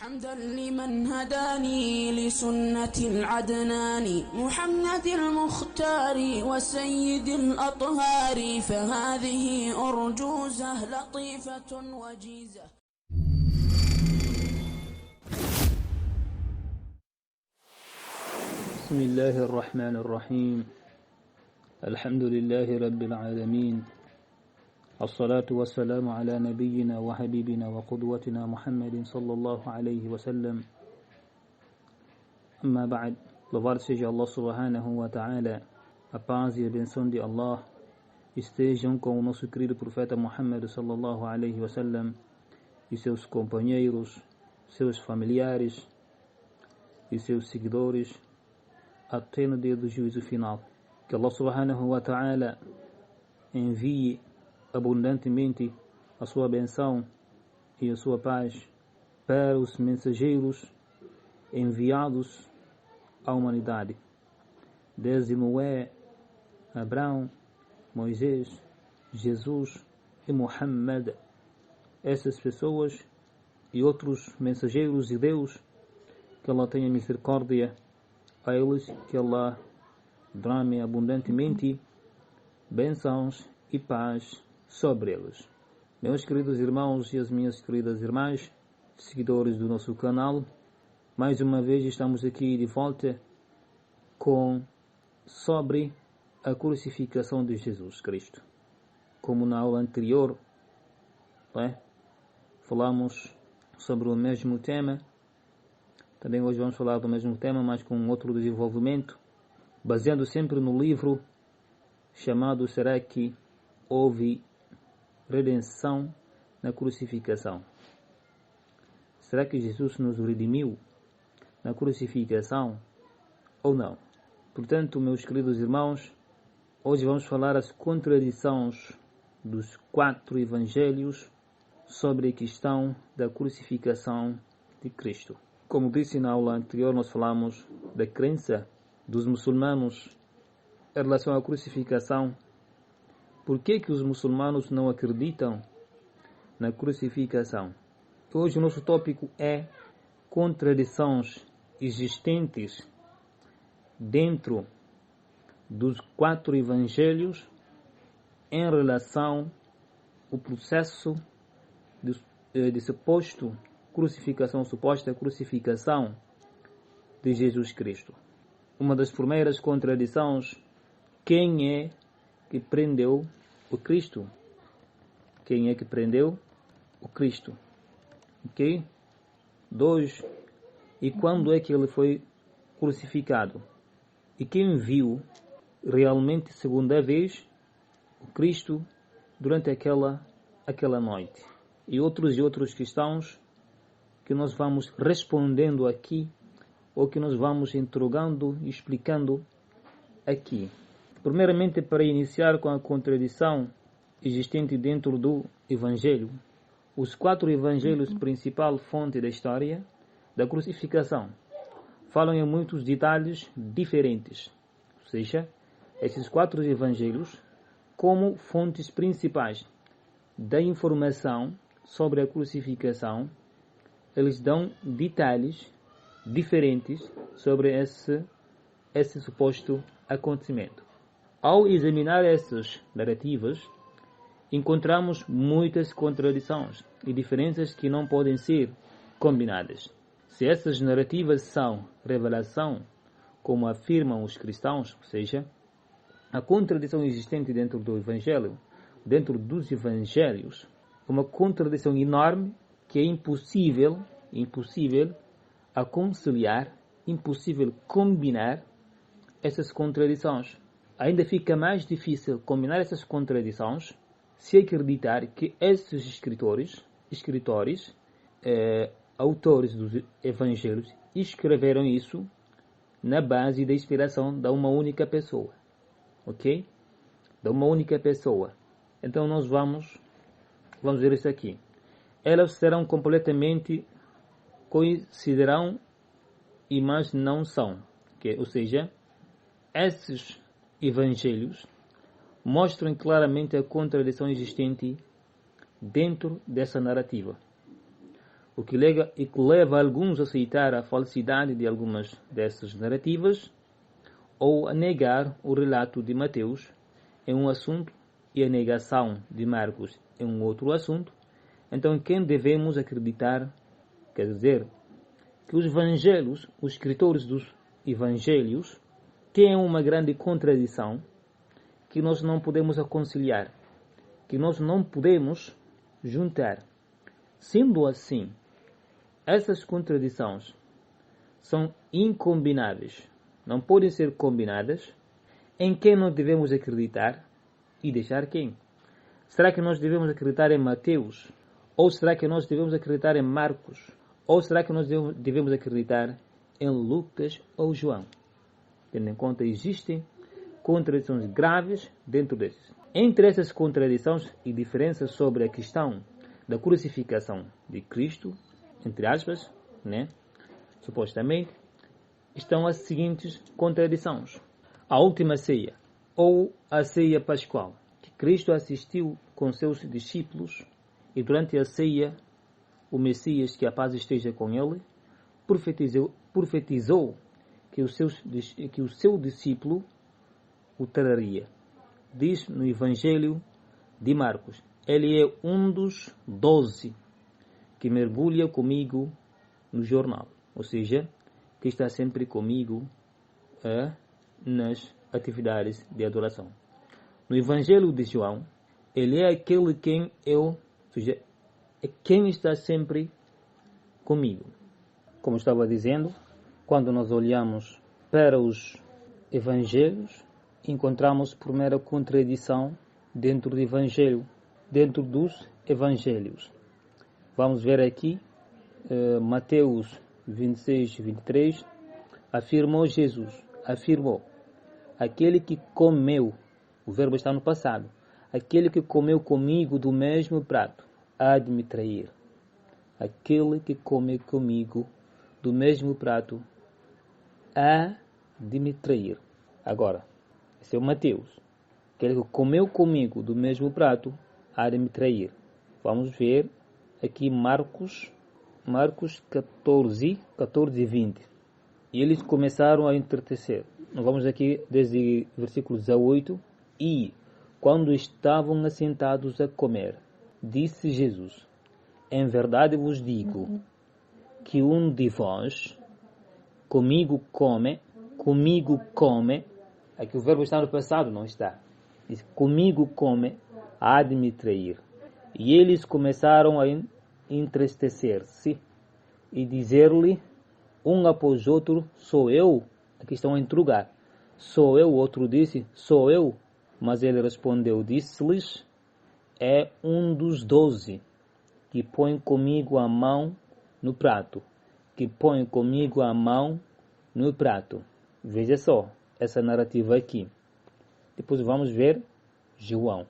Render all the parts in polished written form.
حمدا لمن هداني لسنة العدنان محمد المختار وسيد الأطهار فهذه أرجوزة لطيفة وجيزة. بسم الله الرحمن الرحيم. الحمد لله رب العالمين، الصلاة والسلام على نبينا وحبيبنا وقدوتنا محمد صلى الله عليه وسلم. Amma ba'd. Louvado seja Allah subhanahu wa ta'ala. A paz e a benção de Allah estejam com o nosso querido profeta Muhammad sallallahu alaihi wasallam e seus companheiros, seus familiares e seus seguidores até no dia do juízo final. Que Allah subhanahu wa ta'ala envie abundantemente a sua benção e a sua paz para os mensageiros enviados à humanidade, desde Noé, Abraão, Moisés, Jesus e Muhammad. Essas pessoas e outros mensageiros de Deus, que Allah tenha misericórdia a eles, que Allah derrame abundantemente bênçãos e paz sobre eles. Meus queridos irmãos e as minhas queridas irmãs, seguidores do nosso canal, mais uma vez estamos aqui de volta sobre a crucificação de Jesus Cristo. Como na aula anterior, falamos sobre o mesmo tema. Também hoje vamos falar do mesmo tema, mas com outro desenvolvimento, baseando sempre no livro chamado Será que houve redenção na crucificação? Será que Jesus nos redimiu na crucificação ou não? Portanto, meus queridos irmãos, hoje vamos falar as contradições dos 4 evangelhos sobre a questão da crucificação de Cristo. Como disse na aula anterior, nós falamos da crença dos muçulmanos em relação à crucificação. Por que os muçulmanos não acreditam na crucificação? Hoje o nosso tópico é contradições existentes dentro dos 4 evangelhos em relação ao processo de suposta crucificação de Jesus Cristo. Uma das primeiras contradições: quem é que prendeu o Cristo? Quem é que prendeu o Cristo? Ok? 2. E quando é que ele foi crucificado? E quem viu realmente segunda vez o Cristo durante aquela noite? E outros questões que nós vamos respondendo aqui, ou que nós vamos interrogando e explicando aqui. Primeiramente, para iniciar com a contradição existente dentro do Evangelho, os 4 evangelhos, principal fonte da história da crucificação, falam em muitos detalhes diferentes. Ou seja, esses 4 evangelhos, como fontes principais da informação sobre a crucificação, eles dão detalhes diferentes sobre esse suposto acontecimento. Ao examinar essas narrativas, encontramos muitas contradições e diferenças que não podem ser combinadas. Se essas narrativas são revelação, como afirmam os cristãos, ou seja, a contradição existente dentro do Evangelho, dentro dos Evangelhos, é uma contradição enorme que é impossível a conciliar, impossível combinar essas contradições. Ainda fica mais difícil combinar essas contradições se acreditar que esses escritores, autores dos evangelhos, escreveram isso na base da inspiração de uma única pessoa. Ok? De uma única pessoa. Então nós vamos ver isso aqui. Elas serão completamente coincidirão, mas não são. Okay? Ou seja, esses evangelhos mostram claramente a contradição existente dentro dessa narrativa. o que leva alguns a aceitar a falsidade de algumas dessas narrativas ou a negar o relato de Mateus em um assunto e a negação de Marcos em um outro assunto. Então, quem devemos acreditar? Quer dizer, que os evangelhos, os escritores dos evangelhos, têm uma grande contradição que nós não podemos conciliar, que nós não podemos juntar. Sendo assim, essas contradições são incombináveis, não podem ser combinadas. Em quem nós devemos acreditar e deixar quem? Será que nós devemos acreditar em Mateus? Ou será que nós devemos acreditar em Marcos? Ou será que nós devemos acreditar em Lucas ou João? Tendo em conta, existem contradições graves dentro desses. Entre essas contradições e diferenças sobre a questão da crucificação de Cristo, entre aspas, supostamente, estão as seguintes contradições. A última ceia, ou a ceia pascual, que Cristo assistiu com seus discípulos, e durante a ceia, o Messias, que a paz esteja com ele, profetizou que o seu discípulo o traria. Diz no Evangelho de Marcos: ele é um dos 12 que mergulha comigo no jornal, ou seja, que está sempre comigo nas atividades de adoração. No Evangelho de João, ele é aquele ou seja, é quem está sempre comigo. Como estava dizendo, quando nós olhamos para os Evangelhos, encontramos a primeira contradição dentro do Evangelho, dentro dos Evangelhos. Vamos ver aqui, Mateus 26, 23, afirmou, aquele que comeu, o verbo está no passado, aquele que comeu comigo do mesmo prato, há de me trair. Aquele que come comigo do mesmo prato, há de me trair. Agora, esse é o Mateus. Aquele que comeu comigo do mesmo prato, há de me trair. Vamos ver aqui Marcos 14 e 20. E eles começaram a entristecer. Vamos aqui desde versículo 18. E, quando estavam assentados a comer, disse Jesus: em verdade vos digo que um de vós comigo come. Aqui o verbo está no passado, não está. Diz: comigo come, há de me trair. E eles começaram a entristecer-se e dizer-lhe um após outro: sou eu. Aqui estão a interrogar: sou eu? O outro disse: sou eu. Mas ele respondeu, disse-lhes: é um dos 12 que põe comigo a mão no prato. Veja só essa narrativa aqui. Depois vamos ver João.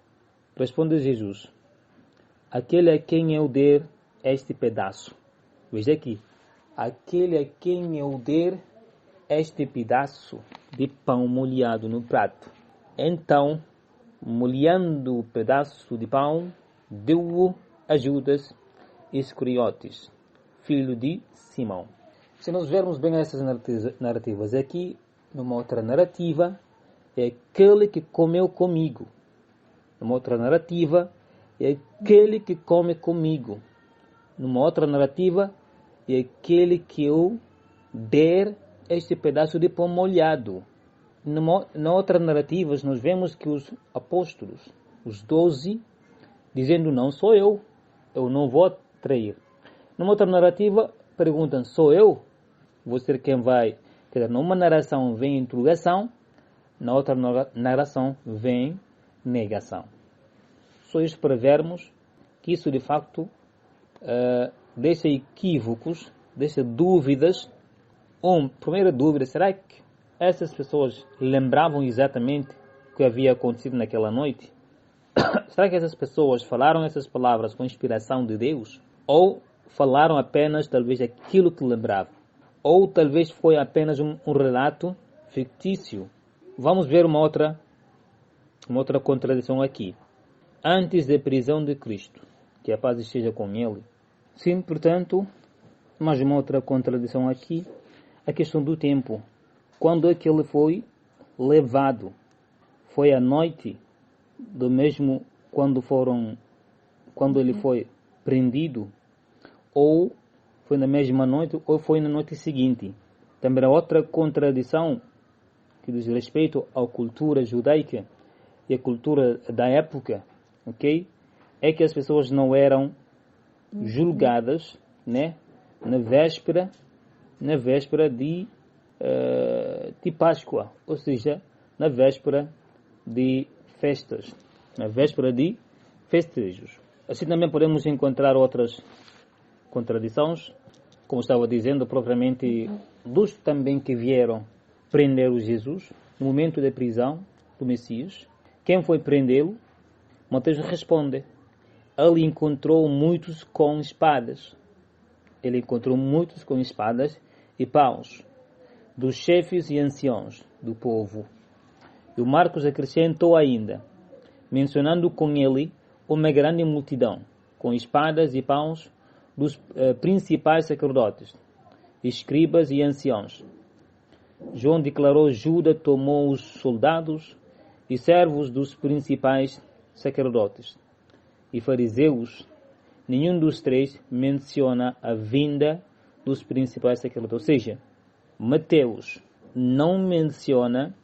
Responde Jesus: aquele a quem eu der este pedaço. Veja aqui. Aquele a quem eu der este pedaço de pão molhado no prato. Então, molhando o pedaço de pão, deu-o a Judas Iscariotes, filho de Simão. Se nós vermos bem essas narrativas aqui, numa outra narrativa, é aquele que comeu comigo. Numa outra narrativa, é aquele que come comigo. Numa outra narrativa, é aquele que eu der este pedaço de pão molhado. Na outra narrativa, nós vemos que os apóstolos, os 12, dizendo: não sou eu não vou trair. Numa outra narrativa, perguntam: sou eu? Vou ser quem vai. Quer dizer, numa narração vem interrogação, na outra narração vem negação. Só isso para vermos que isso de facto deixa equívocos, deixa dúvidas. Primeira dúvida: será que essas pessoas lembravam exatamente o que havia acontecido naquela noite? Será que essas pessoas falaram essas palavras com inspiração de Deus? Ou falaram apenas, talvez, aquilo que lembravam? Ou talvez foi apenas um relato fictício? Vamos ver uma outra contradição aqui. Antes da prisão de Cristo, que a paz esteja com ele, Sim, portanto, mais uma outra contradição aqui, a questão do tempo. Quando é que ele foi levado? Foi à noite, do mesmo quando ele foi prendido, ou foi na mesma noite, ou foi na noite seguinte. Também a outra contradição que diz respeito à cultura judaica e à cultura da época, ok? É que as pessoas não eram julgadas, né, na véspera de Páscoa, ou seja, na véspera de festas, na véspera de festejos. Assim também podemos encontrar outras contradições, como estava dizendo, propriamente dos também que vieram prender o Jesus no momento da prisão do Messias. Quem foi prendê-lo? Mateus responde: ele encontrou muitos com espadas. Ele encontrou muitos com espadas e paus, dos chefes e anciãos do povo. E o Marcos acrescentou ainda, mencionando com ele uma grande multidão, com espadas e paus dos principais sacerdotes, escribas e anciãos. João declarou: Judas tomou os soldados e servos dos principais sacerdotes e fariseus. Nenhum dos três menciona a vinda dos principais sacerdotes. Ou seja, Mateus não menciona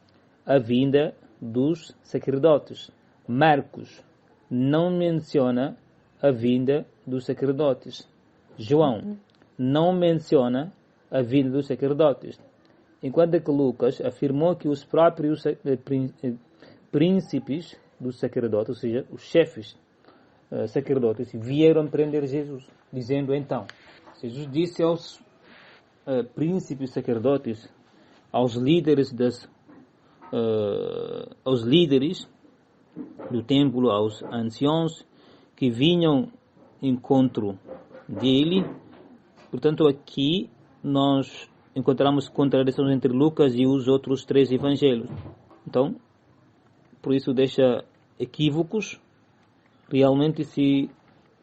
a vinda dos sacerdotes. Marcos não menciona a vinda dos sacerdotes. João não menciona a vinda dos sacerdotes. Enquanto que Lucas afirmou que os próprios príncipes dos sacerdotes, ou seja, os chefes sacerdotes, vieram prender Jesus, dizendo então, Jesus disse aos príncipes sacerdotes, aos líderes do templo, aos anciãos que vinham em encontro dele. Portanto, aqui nós encontramos contradições entre Lucas e os outros três evangelhos. Então, por isso deixa equívocos realmente se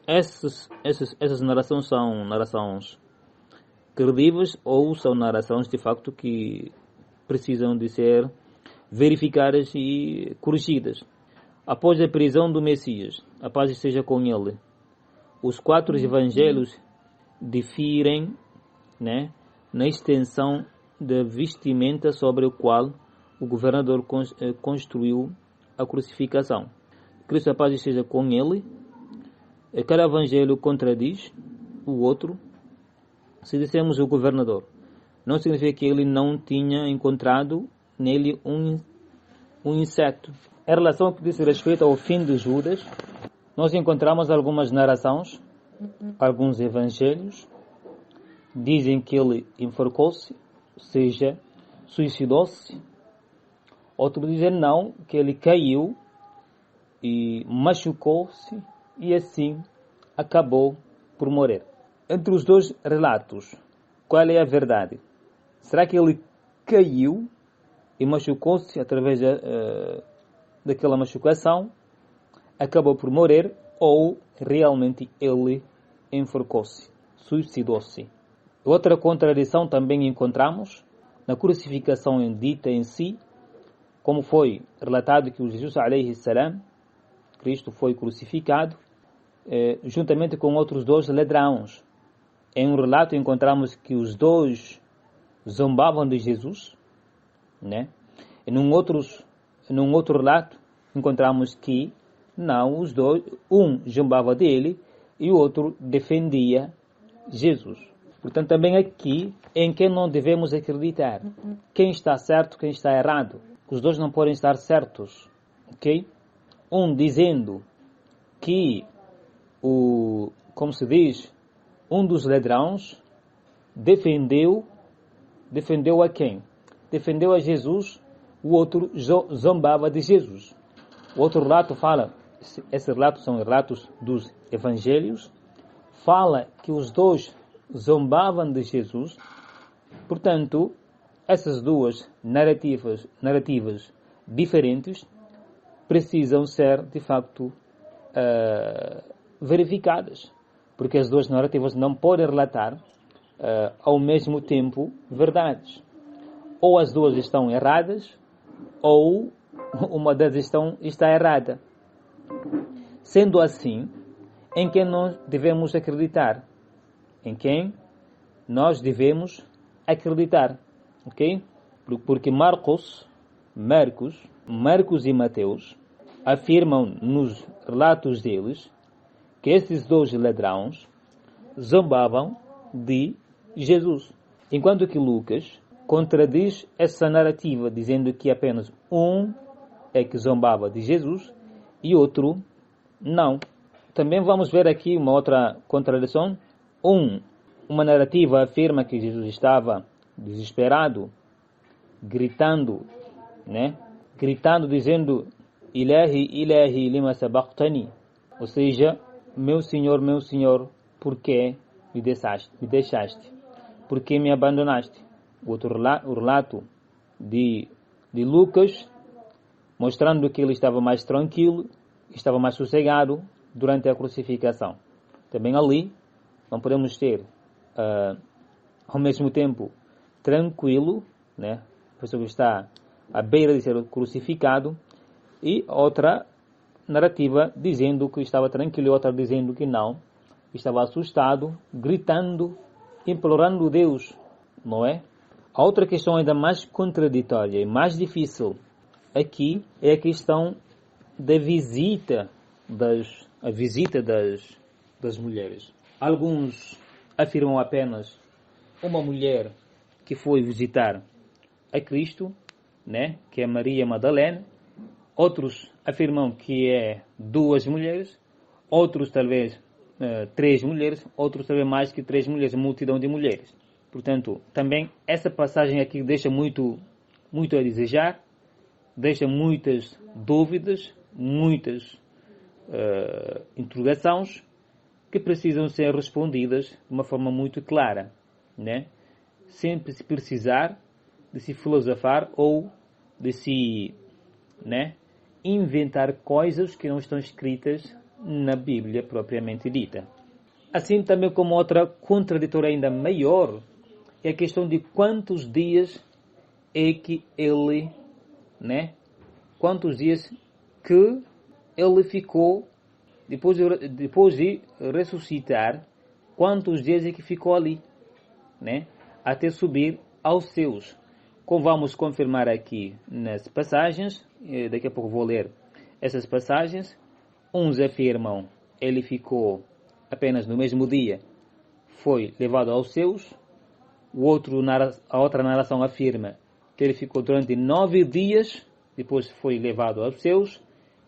essas narrações são narrações credíveis ou são narrações de facto que precisam de ser verificadas e corrigidas. Após a prisão do Messias, a paz esteja com ele, os quatro evangelhos difirem, né, na extensão da vestimenta sobre o qual o governador construiu a crucificação. Cristo, a paz esteja com ele. Cada evangelho contradiz o outro. Se dissemos o governador, não significa que ele não tinha encontrado nele um inseto. Em relação ao que diz respeito ao fim de Judas, nós encontramos algumas narrações, alguns evangelhos dizem que ele enforcou-se, ou seja, suicidou-se. Outros dizem não, que ele caiu e machucou-se e assim acabou por morrer. Entre os dois relatos, qual é a verdade? Será que ele caiu e machucou-se através daquela machucação, acabou por morrer, ou realmente ele enforcou-se, suicidou-se? Outra contradição também encontramos na crucificação dita em si, como foi relatado que o Jesus alayhi salam, Cristo, foi crucificado juntamente com outros dois ladrões. Em um relato encontramos que os dois zombavam de Jesus, né? E num outro relato encontramos que não, os dois, um zombava dele e o outro defendia Jesus. Portanto, também aqui, em quem não devemos acreditar? Quem está certo, quem está errado? Os dois não podem estar certos, ok? Um dizendo que como se diz, um dos ladrões defendeu a quem? Defendeu a Jesus, o outro zombava de Jesus. O outro relato fala, esses relatos são relatos dos evangelhos, fala que os dois zombavam de Jesus. Portanto, essas duas narrativas diferentes precisam ser, de facto, verificadas. porque as duas narrativas não podem relatar ao mesmo tempo verdades. Ou as duas estão erradas, ou uma delas está errada. Sendo assim, em quem nós devemos acreditar? Em quem nós devemos acreditar, ok? Porque Marcos e Mateus afirmam nos relatos deles que esses dois ladrões zombavam de Jesus, enquanto que Lucas contradiz essa narrativa, dizendo que apenas um é que zombava de Jesus e outro não. Também vamos ver aqui uma outra contradição. Uma narrativa afirma que Jesus estava desesperado, gritando, dizendo Ilahi, Ilahi, lima sabaqtani, ou seja, meu Senhor, por que me deixaste? Por que me abandonaste? O relato de Lucas, mostrando que ele estava mais tranquilo, estava mais sossegado durante a crucificação. Também ali, não podemos ter, ao mesmo tempo, tranquilo, a pessoa que está à beira de ser crucificado, e outra narrativa dizendo que estava tranquilo e outra dizendo que não, estava assustado, gritando, implorando Deus, não é? A outra questão ainda mais contraditória e mais difícil aqui é a questão da visita das mulheres. Alguns afirmam apenas uma mulher que foi visitar a Cristo, que é Maria Madalena. Outros afirmam que é 2 mulheres, outros talvez 3 mulheres, outros talvez mais que 3 mulheres, multidão de mulheres. Portanto, também essa passagem aqui deixa muito a desejar, deixa muitas dúvidas, muitas interrogações que precisam ser respondidas de uma forma muito clara, sem precisar de se filosofar ou de se inventar coisas que não estão escritas na Bíblia propriamente dita. Assim também como outra contraditória ainda maior é a questão de quantos dias é que ele, quantos dias que ele ficou depois de ressuscitar, quantos dias é que ficou ali, até subir aos céus. Como vamos confirmar aqui nas passagens, daqui a pouco vou ler essas passagens. Uns afirmam ele ficou apenas no mesmo dia, foi levado aos céus. A outra narração afirma que ele ficou durante 9 dias, depois foi levado aos céus.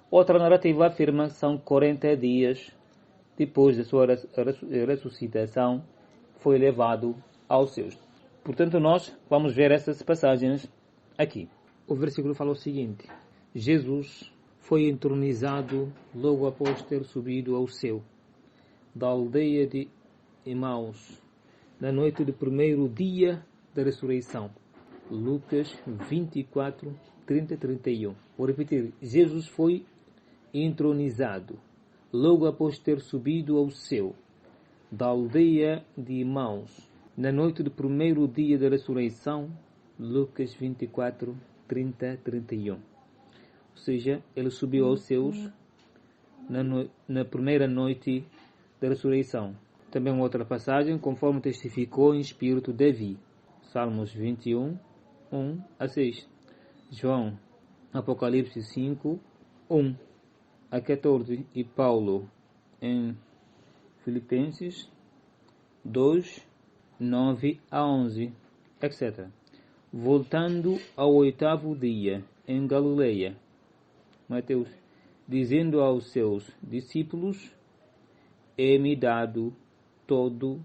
Outra narrativa afirma que são 40 dias depois da sua ressuscitação, foi levado aos céus. Portanto, nós vamos ver essas passagens aqui. O versículo fala o seguinte: Jesus foi entronizado logo após ter subido ao céu, da aldeia de Emaús, na noite do primeiro dia da ressurreição. Lucas 24, 30 e 31. Vou repetir: Jesus foi entronizado logo após ter subido ao céu, da aldeia de Emaús, na noite do primeiro dia da ressurreição. Lucas 24, 30 e 31. Ou seja, ele subiu aos céus na primeira noite da ressurreição. Também outra passagem, conforme testificou em espírito Davi. Salmos 21, 1 a 6. João, Apocalipse 5, 1 a 14. E Paulo em Filipenses 2, 9 a 11, etc. Voltando ao 8º dia, em Galileia, Mateus, dizendo aos seus discípulos: é-me dado todo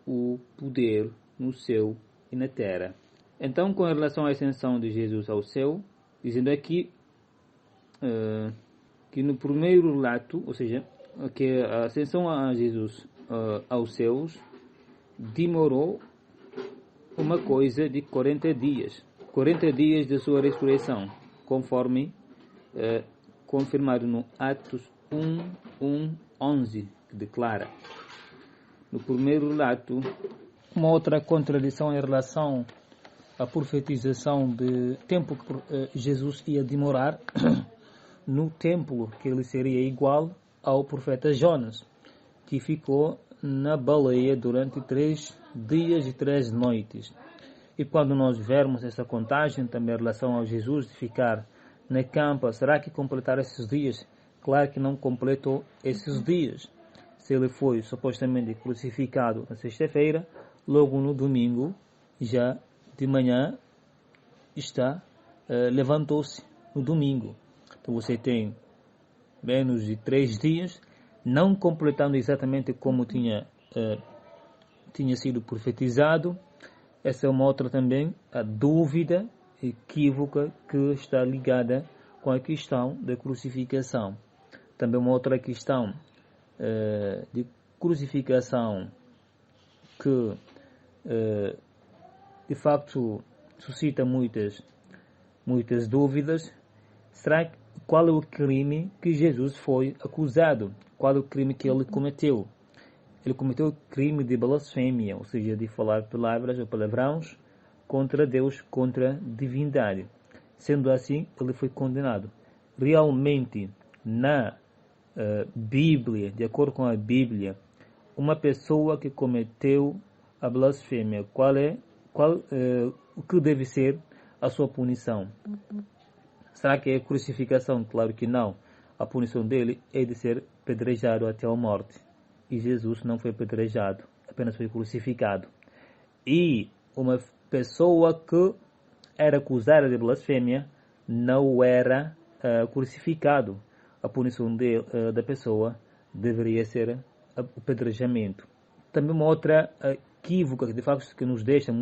o poder no céu e na terra. Então, com relação à ascensão de Jesus ao céu, dizendo aqui que no primeiro relato, ou seja, que a ascensão a Jesus aos céus demorou uma coisa de 40 dias. 40 dias de sua ressurreição, conforme confirmado no Atos 1, 1, 11, que declara: no primeiro relato, uma outra contradição em relação à profetização de tempo que Jesus ia demorar no templo, que ele seria igual ao profeta Jonas, que ficou na baleia durante 3 dias e 3 noites. E quando nós vermos essa contagem também em relação ao Jesus de ficar na campa, será que completar esses dias? Claro que não completou esses dias. Se ele foi supostamente crucificado na sexta-feira, logo no domingo, já de manhã, levantou-se no domingo. Então você tem menos de 3 dias, não completando exatamente como tinha sido profetizado. Essa é uma outra também, a dúvida equívoca que está ligada com a questão da crucificação. Também uma outra questão de crucificação que de facto suscita muitas dúvidas. Qual é o crime que Jesus foi acusado? Qual é o crime que ele cometeu? Ele cometeu o crime de blasfêmia, ou seja, de falar palavras ou palavrões contra Deus, contra a divindade. Sendo assim, ele foi condenado. Realmente, na Bíblia, de acordo com a Bíblia, uma pessoa que cometeu a blasfêmia, o que deve ser a sua punição? Será que é crucificação? Claro que não. A punição dele é de ser apedrejado até a morte. E Jesus não foi apedrejado, apenas foi crucificado. E uma pessoa que era acusada de blasfêmia não era crucificado. A punição da pessoa deveria ser apedrejamento. Também uma outra equívoca que de facto que nos deixa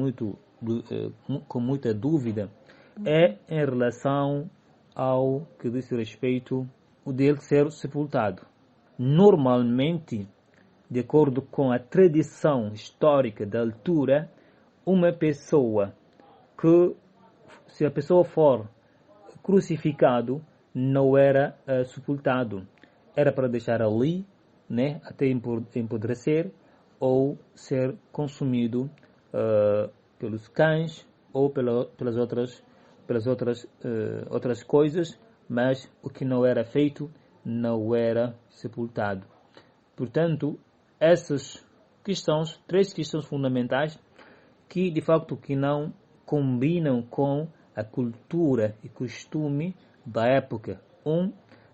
com muita dúvida é em relação ao que diz respeito o dele ser sepultado. Normalmente, de acordo com a tradição histórica da altura, uma pessoa se a pessoa for crucificado, não era sepultado. Era para deixar ali, né, até empodrecer ou ser consumido pelos cães ou pelas outras coisas, mas o que não era feito não era sepultado. Portanto, essas questões, 3 questões fundamentais que de facto que não combinam com a cultura e costume da época.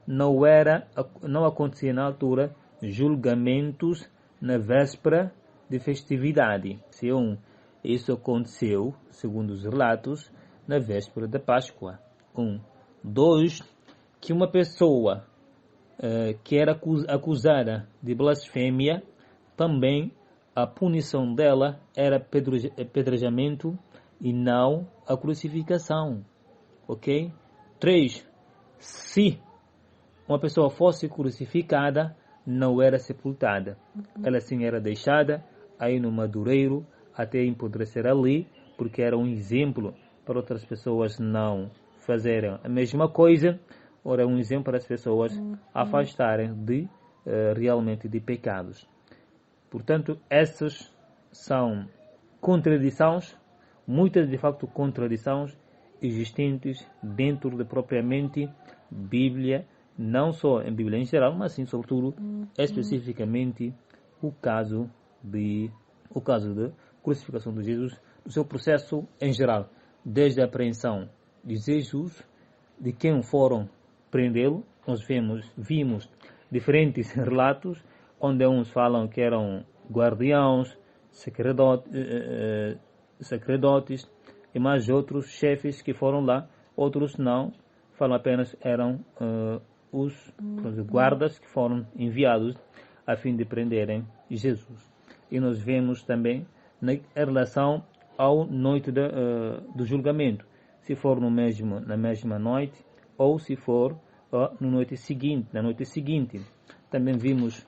Não acontecia na altura julgamentos na véspera de festividade. Isso aconteceu, segundo os relatos, na véspera da Páscoa. 2, que uma pessoa que era acusada de blasfêmia, também a punição dela era apedrejamento e não a crucificação. Ok? 3, se uma pessoa fosse crucificada, não era sepultada. Ela sim era deixada aí no madureiro até empodrecer ali, porque era um exemplo para outras pessoas não fazerem a mesma coisa, ou era um exemplo para as pessoas afastarem realmente de pecados. Portanto, essas são contradições, muitas de facto contradições existentes dentro de propriamente Bíblia, não só em Bíblia em geral, mas sim sobretudo especificamente o caso de crucificação de Jesus, do seu processo em geral, desde a apreensão de Jesus, de quem foram prendê-lo. Nós vimos diferentes relatos, onde uns falam que eram guardiãos, sacerdotes e mais outros chefes que foram lá. Outros não, falam apenas eram os guardas que foram enviados a fim de prenderem Jesus. E nós vemos também em relação à noite do julgamento, se for na mesma noite ou se for na noite seguinte. Também vimos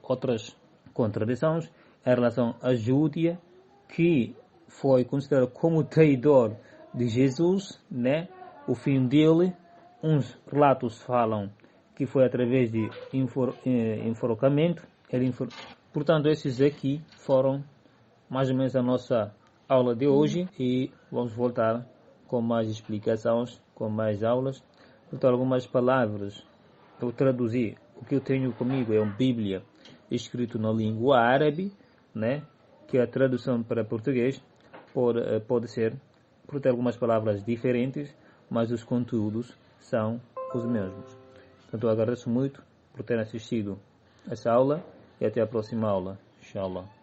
outras contradições em relação a Júdia, que foi considerado como traidor de Jesus, né? O fim dele, uns relatos falam que foi através de enforcamento, ele Portanto, esses aqui foram mais ou menos a nossa aula de hoje e vamos voltar com mais explicações, com mais aulas. Então, algumas palavras eu traduzi. O que eu tenho comigo é uma Bíblia escrito na língua árabe, né? Que a tradução para português pode ser, por ter algumas palavras diferentes, mas os conteúdos são os mesmos. Portanto, eu agradeço muito por terem assistido essa aula e até a próxima aula, inshallah.